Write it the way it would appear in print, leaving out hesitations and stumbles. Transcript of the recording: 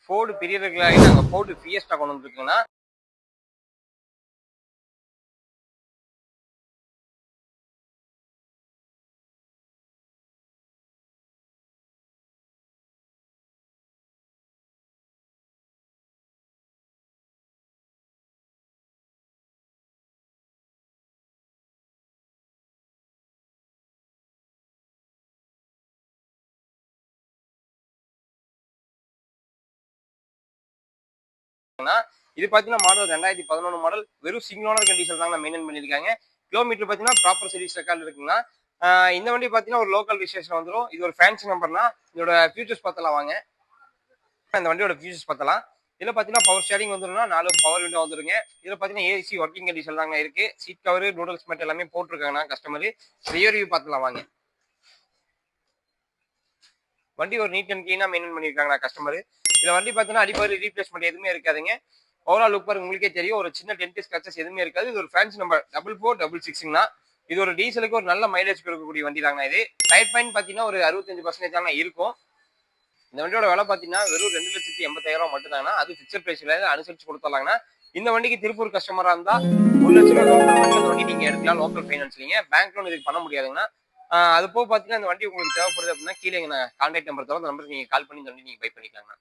Ford பிரியர்களாகி நாங்கள் Ford Fiesta கொண்டு வந்துருக்கோங்கன்னா இது பார்த்தீங்கன்னா மாடல் 2011 மாடல் வெறும் சிங்கிள் ஓனர் கண்டிஷன் தாங்க மெயின்டைன் பண்ணியிருக்காங்க. கிலோமீட்டர் பார்த்தீங்கன்னா ப்ராப்பர் சர்வீஸ் ரெக்கார்டு இருக்குங்கன்னா இந்த வண்டி பார்த்தீங்கன்னா ஒரு லோக்கல் ரிஜிஸ்ட்ரேஷன் வந்துடும். இது ஒரு ஃபேன்சி நம்பர்னா இதோட ஃபியூச்சர்ஸ் பார்த்தலாம் வாங்க. இந்த வண்டியோட ஃபியூச்சர்ஸ் பார்த்தலாம். இதில் பார்த்தீங்கன்னா பவர் ஸ்டேரிங் வந்துடும்னா 4 பவர் விண்டோ வந்துருங்க. இதில் பார்த்தீங்கன்னா ஏசி ஒர்க்கிங் கண்டிஷன் தாங்க இருக்கு. சீட் கவர் நூடல்ஸ் மேட் எல்லாமே போட்டிருக்காங்கன்னா கஸ்டமர் ரியர் வியூ பார்த்தலாம் வாங்க. வண்டி ஒரு நீட் அண்ட் கிளீனா மெயின்டைன் பண்ணியிருக்காங்க கஸ்டமர். இதில் வண்டி பார்த்தீங்கன்னா அடிப்படை ரீப்ளேஸ்மெண்ட் எதுவுமே இருக்காதுங்க. ஓவரால் லுக் பாருங்க உங்களுக்கே தெரியும். ஒரு சின்ன டென்ட் ஸ்கிராச்சஸ் எதுவுமே இருக்காது. இது ஒரு ஃபேன்சி நம்பர் 4466 இது ஒரு டீசலுக்கு ஒரு நல்ல மைலேஜ் கொடுக்கக்கூடிய வண்டி தாங்க இது. டயர் பாயிண்ட் பார்த்தீங்கன்னா ஒரு 65% தாங்க இருக்கும். இந்த வண்டியோட விலை பார்த்தீங்கன்னா வெறும் 2,80,000 மட்டும் தாங்கன்னா அது ஃபிக்ஸட் பிரைஸ்ல அனுசரிச்சு கொடுத்துடலாங்கன்னா இந்த வண்டிக்கு திருப்பூர் கஸ்டமரா இருந்தா 1,00,000 ரூபாய் வண்டி நீங்க எடுக்கலாம். லோக்கல் ஃபைனான்ஸ்லீங்க பேங்க் லோன் இதுக்கு பண்ண முடியாதுங்கன்னா அது போக பார்த்தீங்கன்னா இந்த வண்டி உங்களுக்கு தேவைப்படுது அப்படின்னா கீழே கான்டாக்ட் நம்பர் தவிர அந்த நம்பருக்கு நீங்க கால் பண்ணி இந்த வண்டி நீங்க பை பண்ணிக்கலாங்க.